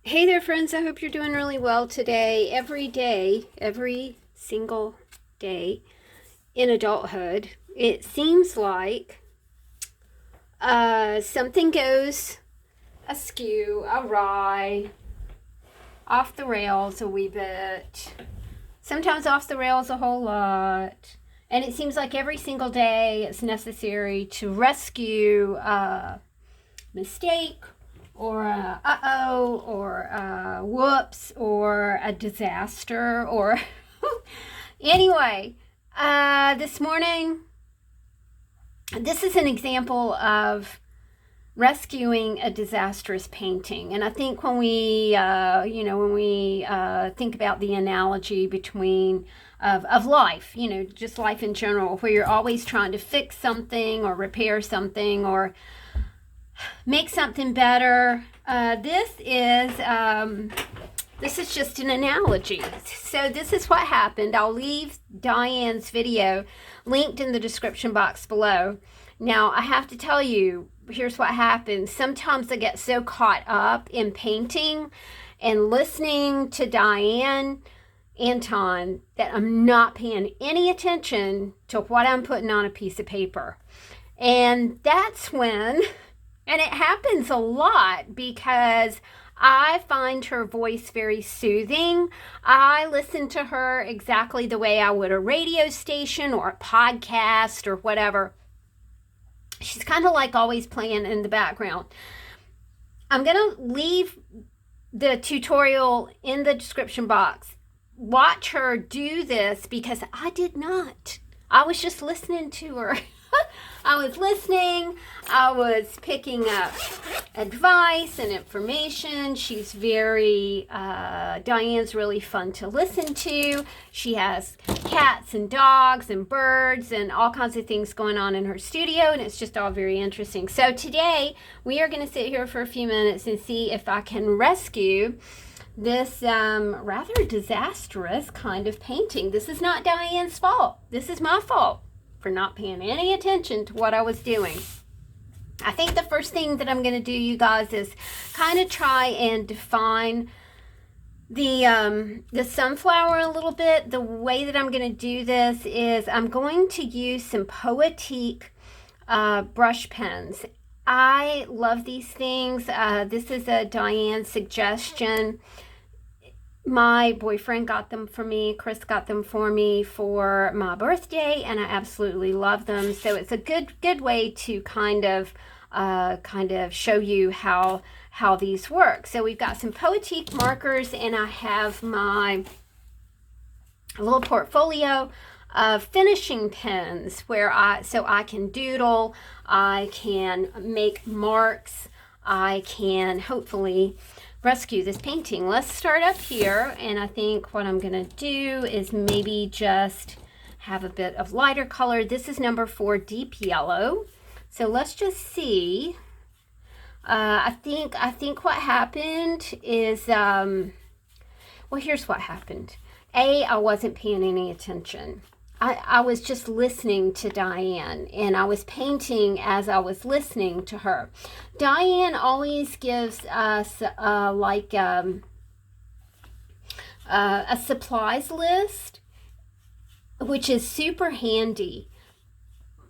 Hey there, friends. I hope you're doing really well today. Every single day in adulthood, it seems like something goes askew, awry, off the rails a wee bit. Sometimes off the rails a whole lot. And it seems like every single day it's necessary to rescue a mistake or a uh-oh or a whoops or a disaster or anyway, this morning, this is an example of rescuing a disastrous painting. And I think when we think about the analogy between of life, just life in general, where you're always trying to fix something or repair something or make something better. This is just an analogy. So this is what happened. I'll leave Diane's video linked in the description box below. Now, I have to tell you, here's what happens. Sometimes I get so caught up in painting and listening to Diane Antone that I'm not paying any attention to what I'm putting on a piece of paper. And that's when... And it happens a lot because I find her voice very soothing. I listen to her exactly the way I would a radio station or a podcast or whatever. She's kind of like always playing in the background. I'm going to leave the tutorial in the description box. Watch her do this because I did not. I was just listening to her. I was listening, I was picking up advice and information. She's Diane's really fun to listen to. She has cats and dogs and birds and all kinds of things going on in her studio, and it's just all very interesting. So today, we are going to sit here for a few minutes and see if I can rescue this rather disastrous kind of painting. This is not Diane's fault. This is my fault for not paying any attention to what I was doing. I think the first thing that I'm going to do, you guys, is kind of try and define the sunflower a little bit. The way that I'm going to do this is I'm going to use some Poetique brush pens. I love these things. This is a Diane suggestion. My boyfriend got them for me. Chris got them for me for my birthday, and I absolutely love them. So it's a good way to kind of show you how these work. So we've got some Poetique markers, and I have my little portfolio of finishing pens where I can doodle, I can make marks, I can hopefully rescue this painting. Let's start up here, and I think what I'm going to do is maybe just have a bit of lighter color. This is number 4, deep yellow. So let's just see. I think what happened is, well, here's what happened. I wasn't paying any attention. I was just listening to Diane, and I was painting as I was listening to her. Diane always gives us a supplies list, which is super handy.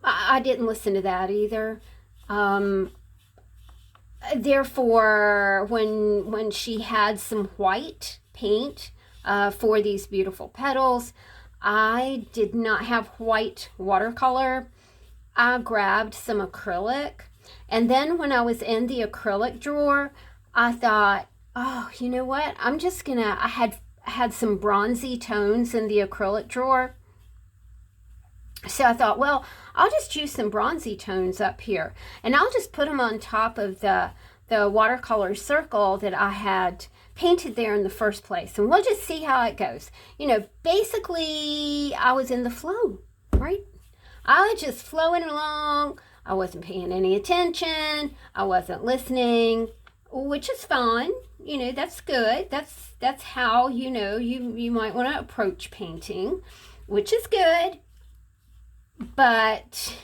I didn't listen to that either. Therefore, when she had some white paint for these beautiful petals, I did not have white watercolor. I grabbed some acrylic, and then when I was in the acrylic drawer, I thought, oh, you know what? I had some bronzy tones in the acrylic drawer. So I thought, well, I'll just use some bronzy tones up here, and I'll just put them on top of the watercolor circle that I had painted there in the first place, and we'll just see how it goes. Basically, I was in the flow, right? I was just flowing along. I wasn't paying any attention. I wasn't listening, which is fine. That's good. That's how, you might want to approach painting, which is good. But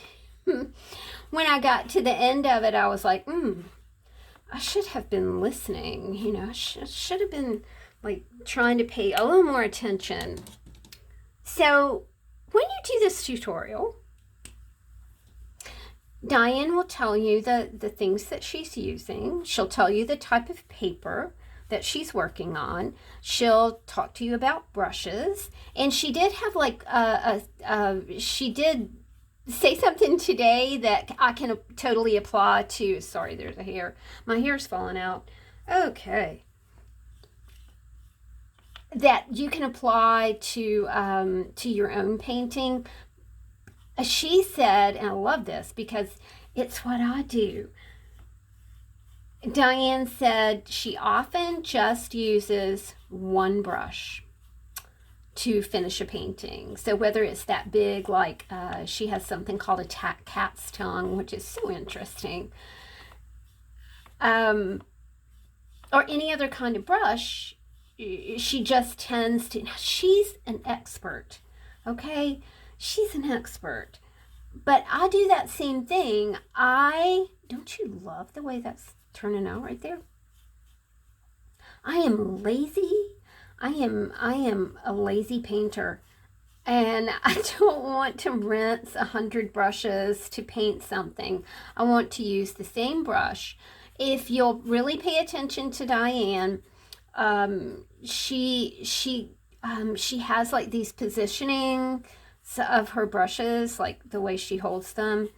when I got to the end of it, I was like, I should have been listening, you know, I should have been like trying to pay a little more attention. So when you do this tutorial, Diane will tell you the things that she's using. She'll tell you the type of paper that she's working on. She'll talk to you about brushes. And she did have like she did say something today that I can totally apply to. Sorry, there's a hair. My hair's falling out. Okay. That you can apply to your own painting. She said, and I love this because it's what I do. Diane said she often just uses one brush to finish a painting. So whether it's that big, like she has something called a cat's tongue, which is so interesting, or any other kind of brush, she just tends to, she's an expert, okay? She's an expert. But I do that same thing. Don't you love the way that's turning out right there? I am lazy. I am a lazy painter. And I don't want to rinse 100 brushes to paint something. I want to use the same brush. If you'll really pay attention to Diane, she has like these positioning of her brushes, like the way she holds them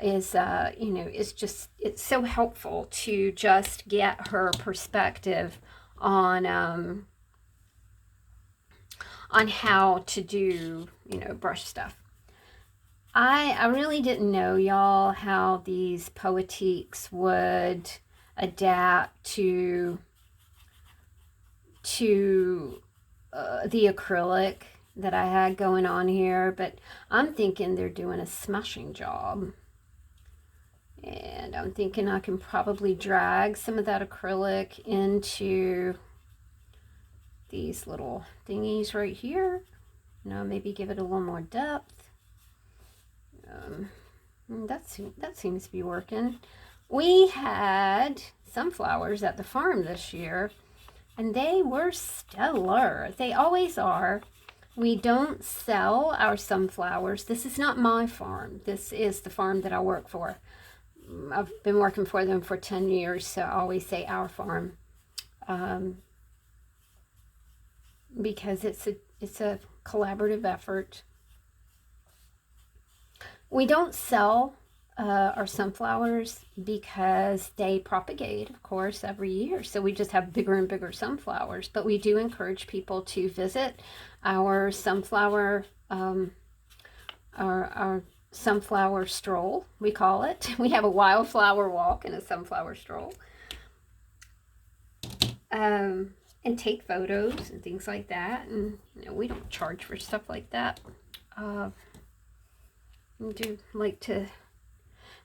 is it's so helpful to just get her perspective on how to do, brush stuff. I really didn't know, y'all, how these Poetiques would adapt to the acrylic that I had going on here, but I'm thinking they're doing a smashing job. And I'm thinking I can probably drag some of that acrylic into these little thingies right here. Maybe give it a little more depth. That seems to be working. We had sunflowers at the farm this year, and they were stellar. They always are. We don't sell our sunflowers. This is not my farm. This is the farm that I work for. I've been working for them for 10 years, so I always say our farm. Because it's a collaborative effort. We don't sell our sunflowers because they propagate, of course, every year. So we just have bigger and bigger sunflowers. But we do encourage people to visit our sunflower, our sunflower stroll, we call it. We have a wildflower walk and a sunflower stroll. And take photos and things like that. And we don't charge for stuff like that.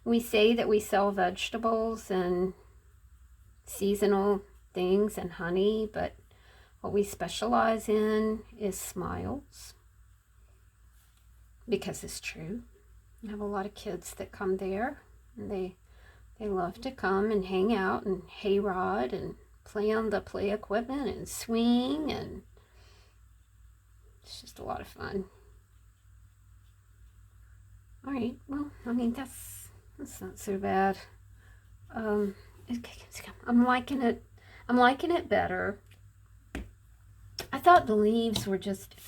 We say that we sell vegetables and seasonal things and honey, but what we specialize in is smiles. Because it's true. We have a lot of kids that come there, and they love to come and hang out and hayride and play on the play equipment and swing, and it's just a lot of fun. All right, well, I mean, that's not so bad. I'm liking it. I'm liking it better. I thought the leaves were just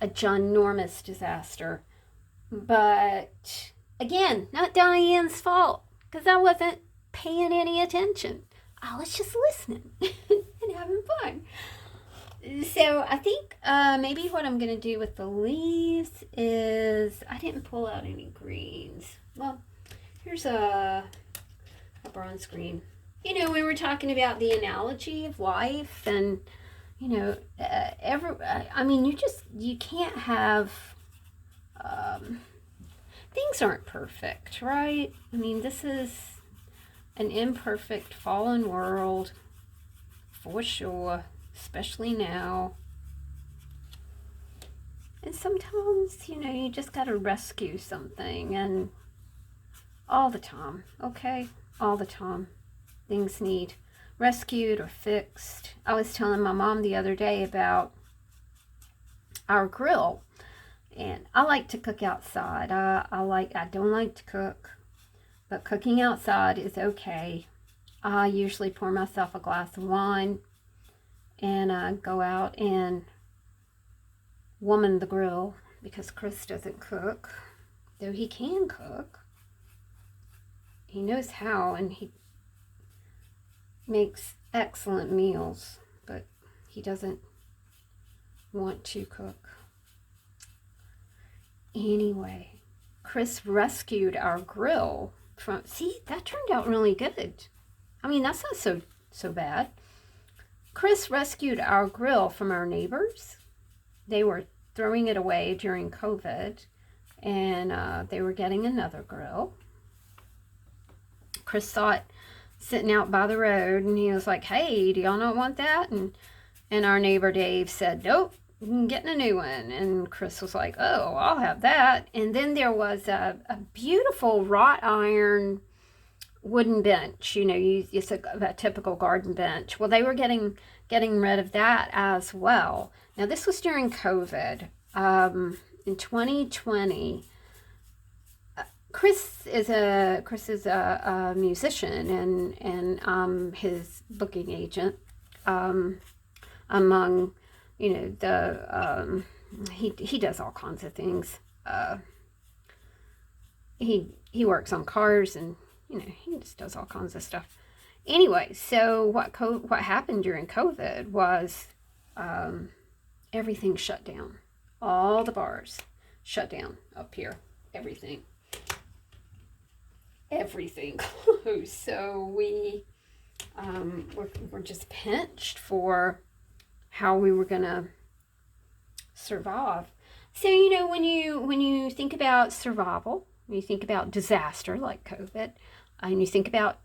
a ginormous disaster. But again, not Diane's fault, because I wasn't paying any attention. I was just listening and having fun. So I think maybe what I'm going to do with the leaves is, I didn't pull out any greens. Well, here's a bronze green. We were talking about the analogy of life, and you can't have, things aren't perfect, right? I mean, this is an imperfect, fallen world, for sure, especially now. And sometimes, you just got to rescue something, and all the time, okay? All the time. Things need rescued or fixed. I was telling my mom the other day about our grill, and I like to cook outside. I don't like to cook, but cooking outside is okay. I usually pour myself a glass of wine and I go out and woman the grill, because Chris doesn't cook, though he can cook. He knows how, and he makes excellent meals, but he doesn't want to cook. Anyway, Chris rescued our grill from, see, that turned out really good. I mean, that's not so bad. Chris rescued our grill from our neighbors. They were throwing it away during COVID, and they were getting another grill. Chris saw it sitting out by the road, and he was like, hey, do y'all not want that? And our neighbor Dave said, nope, I'm getting a new one. And Chris was like, oh, I'll have that. And then there was a beautiful wrought iron wooden bench. You know, it's a typical garden bench. Well, they were getting rid of that as well. Now, this was during COVID. In 2020, Chris is a musician, and his booking agent, among, you know, the he does all kinds of things. He works on cars, and you know, he just does all kinds of stuff. Anyway, so what happened during COVID was everything shut down. All the bars shut down up here. Everything closed. So we were just pinched for how we were gonna survive. So, you know, when you think about survival, when you think about disaster like COVID, and you think about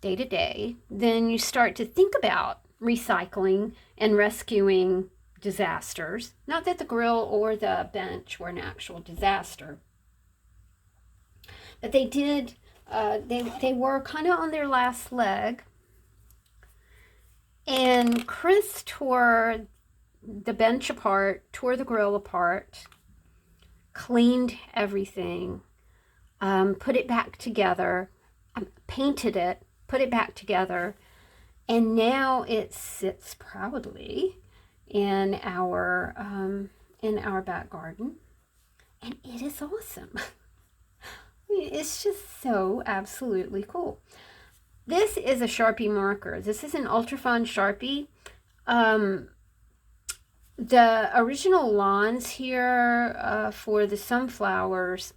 day to day, then you start to think about recycling and rescuing disasters. Not that the grill or the bench were an actual disaster, but they did. They were kind of on their last leg. And Chris tore the bench apart, tore the grill apart, cleaned everything, put it back together, painted it, put it back together, and now it sits proudly in our back garden, and it is awesome. It's just so absolutely cool. This is a Sharpie marker. This is an ultrafine Sharpie. The original lawns here for the sunflowers,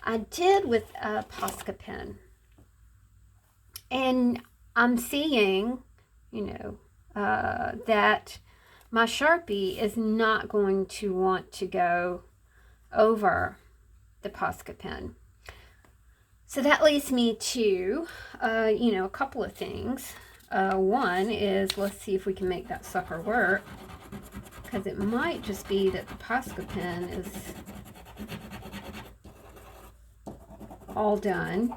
I did with a Posca pen. And I'm seeing, you know, that my Sharpie is not going to want to go over the Posca pen. So that leads me to, you know, a couple of things. One is, let's see if we can make that sucker work, because it might just be that the Posca pen is all done.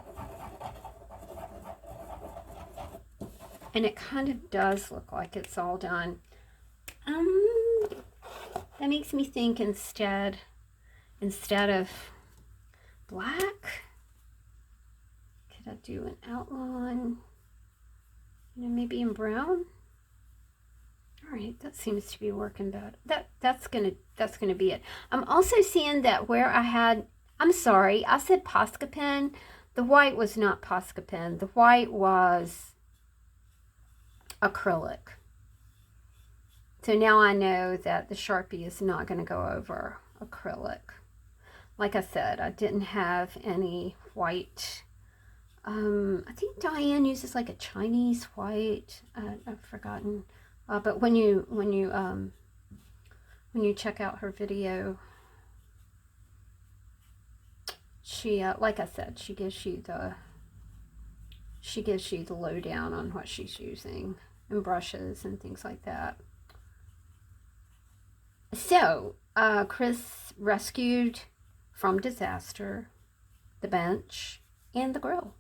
And it kind of does look like it's all done. That makes me think instead of black, could I do an outline, you know, maybe in brown? All right, that seems to be working better. That's gonna be it. I'm also seeing that where I had, I'm sorry, I said Posca pen. The white was not Posca pen. The white was acrylic. So now I know that the Sharpie is not going to go over acrylic. Like I said, I didn't have any white. I think Diane uses like a Chinese white. I've forgotten. But when you check out her video, she like I said, she gives you the lowdown on what she's using and brushes and things like that. So Chris rescued from disaster the bench and the grill.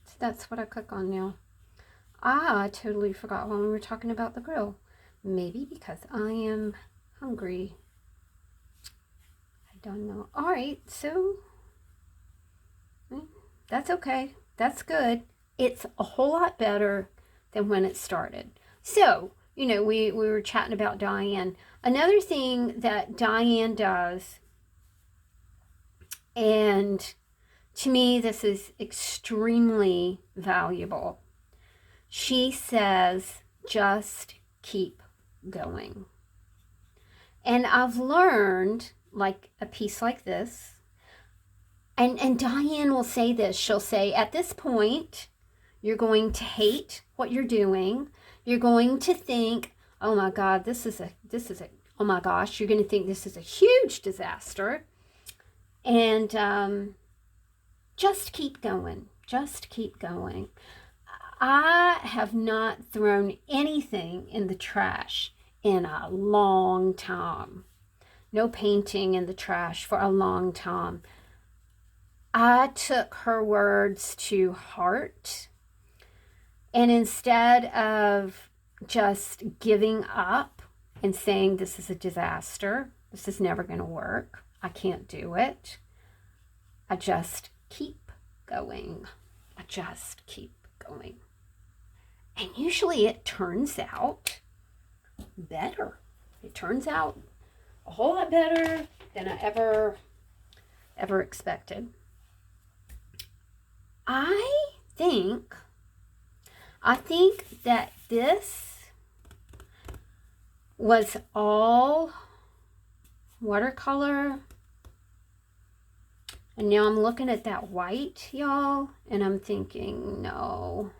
So that's what I cook on now. I totally forgot when we were talking about the grill. Maybe because I am hungry. I don't know. All right, so that's okay. That's good. It's a whole lot better than when it started. So, we were chatting about Diane. Another thing that Diane does, and to me, this is extremely valuable. She says, just keep going. And I've learned, like a piece like this, and Diane will say this. She'll say, at this point, you're going to hate what you're doing. You're going to think, oh my God, oh my gosh, you're going to think this is a huge disaster. And just keep going. Just keep going. I have not thrown anything in the trash in a long time. No painting in the trash for a long time. I took her words to heart. And instead of just giving up and saying, this is a disaster, this is never going to work, I can't do it, I just keep going. I just keep going. And usually it turns out better. It turns out a whole lot better than I ever expected. I think that this was all watercolor. And now I'm looking at that white, y'all, and I'm thinking, no,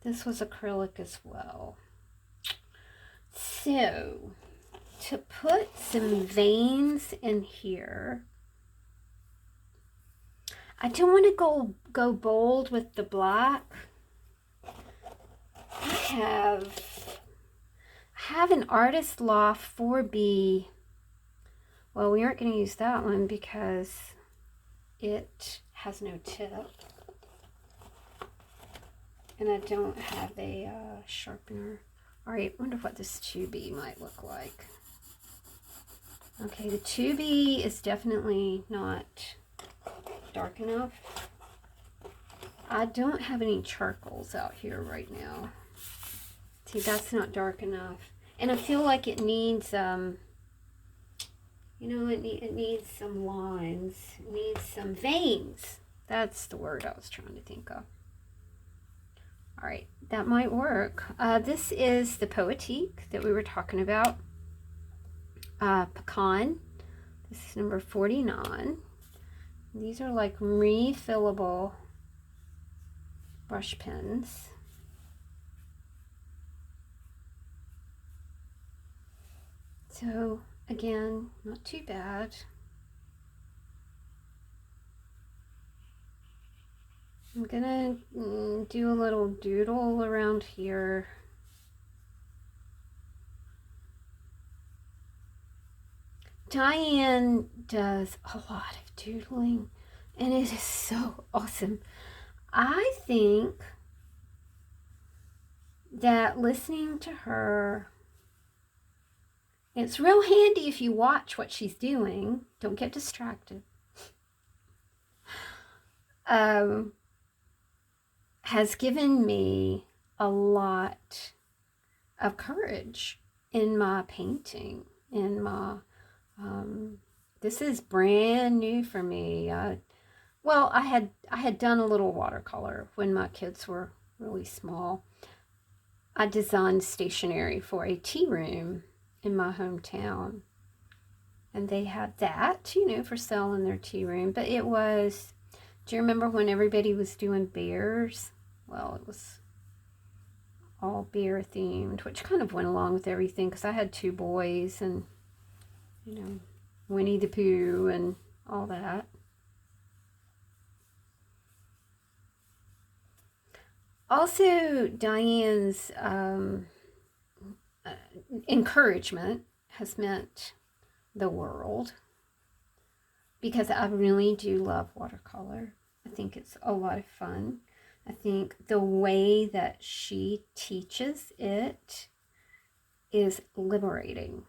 this was acrylic as well. So, to put some veins in here, I don't want to go bold with the black. I have an Artist Loft 4B. Well, we aren't going to use that one because it has no tip. And I don't have a sharpener. All right, wonder what this 2B might look like. Okay, the 2B is definitely not dark enough. I don't have any charcoals out here right now. See, that's not dark enough. And I feel like it needs, it needs some lines. It needs some veins. That's the word I was trying to think of. All right, that might work. This is the Poetique that we were talking about. Pecan. This is number 49. These are like refillable brush pens. So again, not too bad. I'm gonna do a little doodle around here. Diane does a lot of doodling, and it is so awesome. I think that listening to her, it's real handy if you watch what she's doing. Don't get distracted. Has given me a lot of courage in my painting, in my this is brand new for me. Well, I had done a little watercolor when my kids were really small. I designed stationery for a tea room in my hometown, and they had that, for sale in their tea room. But it was, do you remember when everybody was doing bears? Well, it was all bear themed, which kind of went along with everything because I had 2 boys and, Winnie the Pooh and all that. Also, Diane's encouragement has meant the world because I really do love watercolor. I think it's a lot of fun. I think the way that she teaches it is liberating.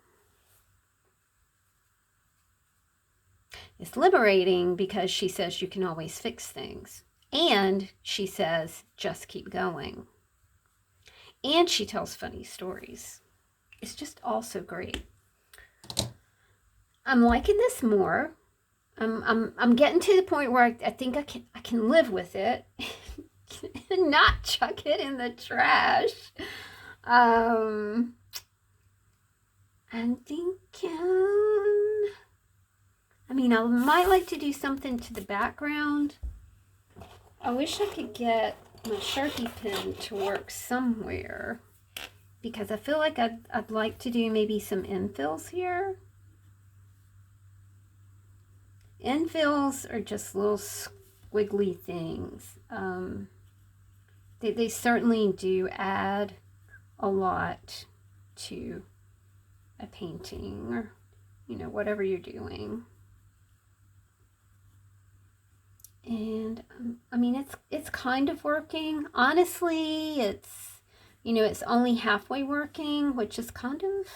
It's liberating because she says you can always fix things. And she says, just keep going. And she tells funny stories. It's just also great. I'm liking this more. I'm getting to the point where I think I can live with it and not chuck it in the trash. I'm thinking, I mean, I might like to do something to the background. I wish I could get my Sharpie pen to work somewhere, because I feel like I'd like to do maybe some infills here. Infills are just little squiggly things. They certainly do add a lot to a painting, or, you know, whatever you're doing. And I mean, it's kind of working. Honestly, it's, you know, it's only halfway working, which is kind of,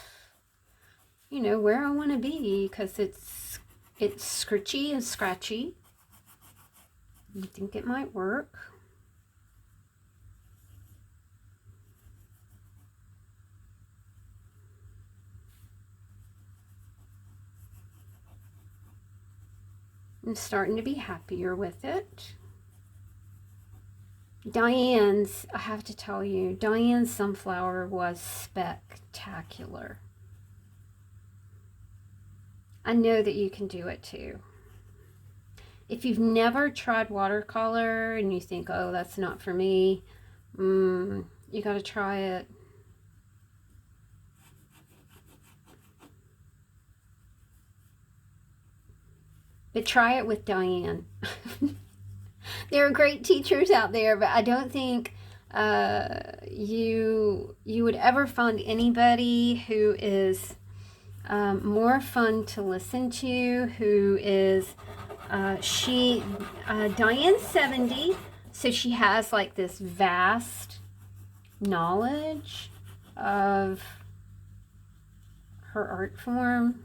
you know, where I want to be, because it's scritchy and scratchy. I think it might work. I'm starting to be happier with it. Diane's, I have to tell you, Diane's sunflower was spectacular. I know that you can do it too. If you've never tried watercolor and you think, oh, that's not for me, you got to try it. But try it with Diane. There are great teachers out there, but I don't think you would ever find anybody who is more fun to listen to, who is Diane's 70, so she has like this vast knowledge of her art form.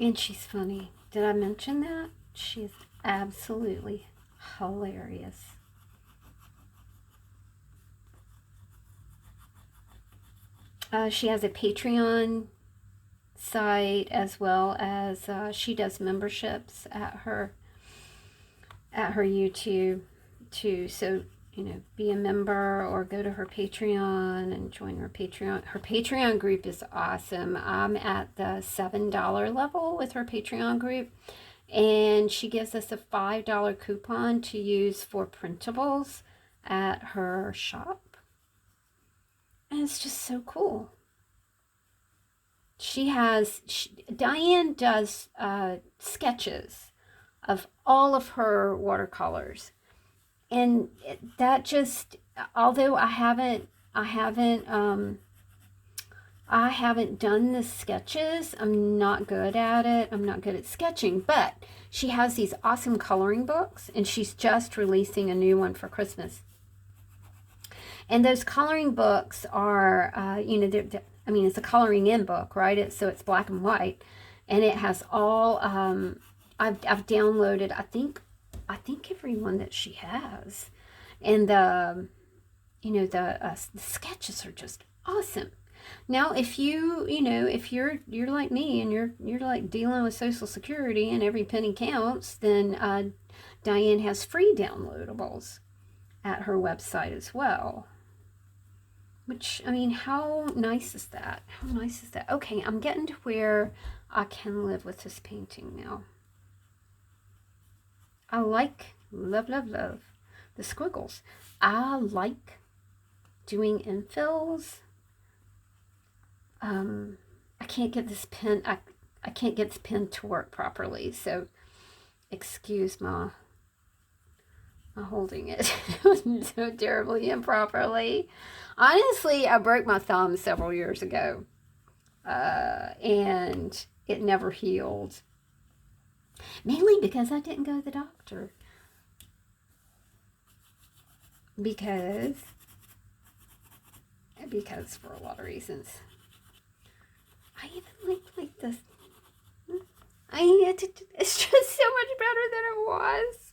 And she's funny. Did I mention that? She's absolutely hilarious. She has a Patreon site, as well as she does memberships at her YouTube too. So, you know, be a member or go to her Patreon and join her Patreon. Her Patreon group is awesome. I'm at the $7 level with her Patreon group, and she gives us a $5 coupon to use for printables at her shop. And it's just so cool. Diane does sketches of all of her watercolors. And that just, although I haven't done the sketches, I'm not good at it. I'm not good at sketching, but she has these awesome coloring books, and she's just releasing a new one for Christmas. And those coloring books are, you know, I mean, it's a coloring in book, right? So it's black and white, and it has all, I've downloaded, I think every one that she has, and the sketches are just awesome. Now, if you're like me and you're like dealing with Social Security and every penny counts, then Diane has free downloadables at her website as well. Which, I mean, how nice is that? How nice is that? Okay, I'm getting to where I can live with this painting now. I love the squiggles. I like doing infills. I can't get this pen, I can't get this pen to work properly, so excuse my holding it so terribly improperly. Honestly, I broke my thumb several years ago, and it never healed. Mainly because I didn't go to the doctor. Because for a lot of reasons. I even like this. It's just so much better than it was.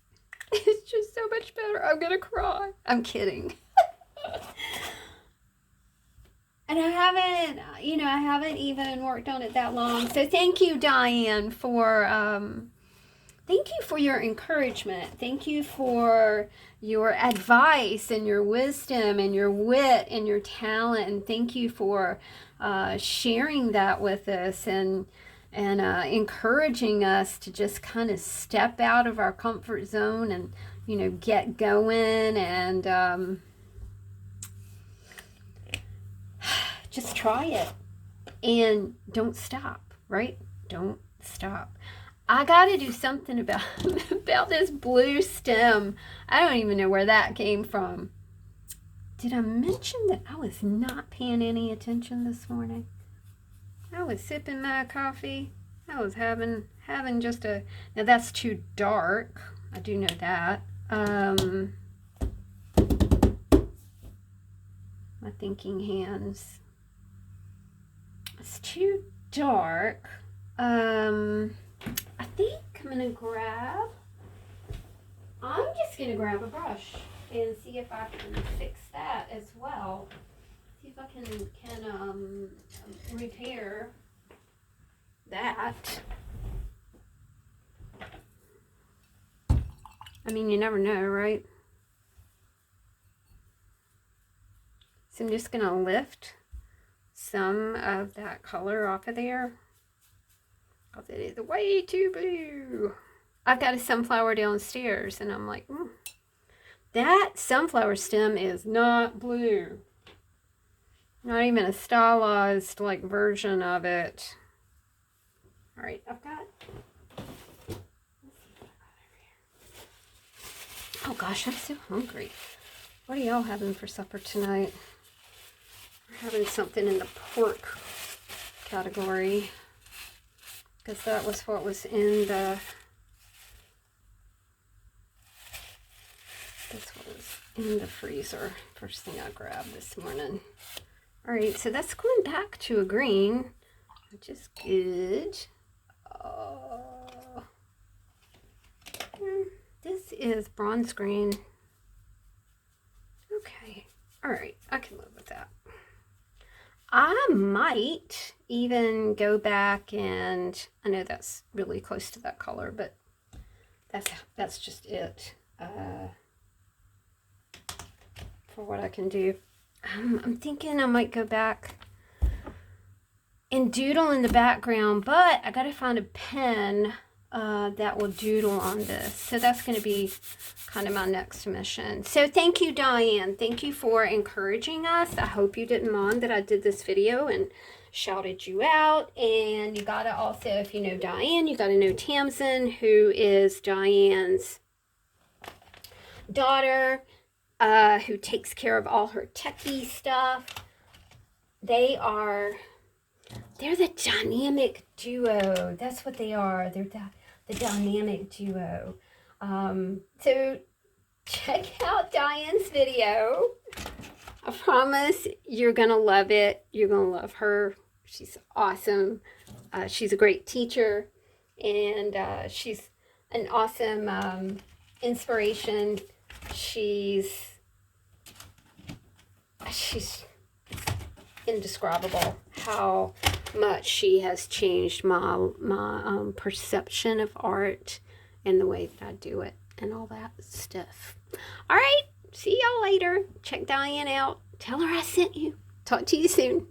It's just so much better. I'm gonna cry. I'm kidding. And I haven't even worked on it that long. So thank you, Diane, thank you for your encouragement. Thank you for your advice and your wisdom and your wit and your talent. And thank you for sharing that with us and encouraging us to just kind of step out of our comfort zone and, get going and just try it. And don't stop, right? Don't stop. I got to do something about this blue stem. I don't even know where that came from. Did I mention that I was not paying any attention this morning? I was sipping my coffee. I was having just now that's too dark. I do know that. My thinking hands. It's too dark. I think I'm just gonna grab a brush and see if I can fix that as well. See if I can repair that. I mean, you never know, right? So I'm just gonna lift some of that color off of there. Because it is way too blue. I've got a sunflower downstairs and I'm like, that sunflower stem is not blue. Not even a stylized version of it. All right, I've got, let's see what I got over here. Oh gosh, I'm so hungry. What are y'all having for supper tonight? We're having something in the pork category. Because that was what was in the, freezer. First thing I grabbed this morning. All right, so that's going back to a green, which is good. This is bronze green. Okay, all right, I can live with that. I might even go back and, I know that's really close to that color, but that's just it for what I can do. I'm thinking I might go back and doodle in the background, but I gotta find a pen that will doodle on this. So that's going to be kind of my next mission. So thank you, Diane. Thank you for encouraging us. I hope you didn't mind that I did this video and shouted you out. And you got to also, if you know Diane, you got to know Tamsin, who is Diane's daughter, who takes care of all her techie stuff. They're the dynamic duo. That's what they are. They're the dynamic duo. So check out Diane's video. I promise you're going to love it. You're going to love her. She's awesome. She's a great teacher. And she's an awesome inspiration. She's indescribable how much she has changed my perception of art and the way that I do it and all that stuff. All right, see y'all later. Check Diane out. Tell her I sent you. Talk to you soon.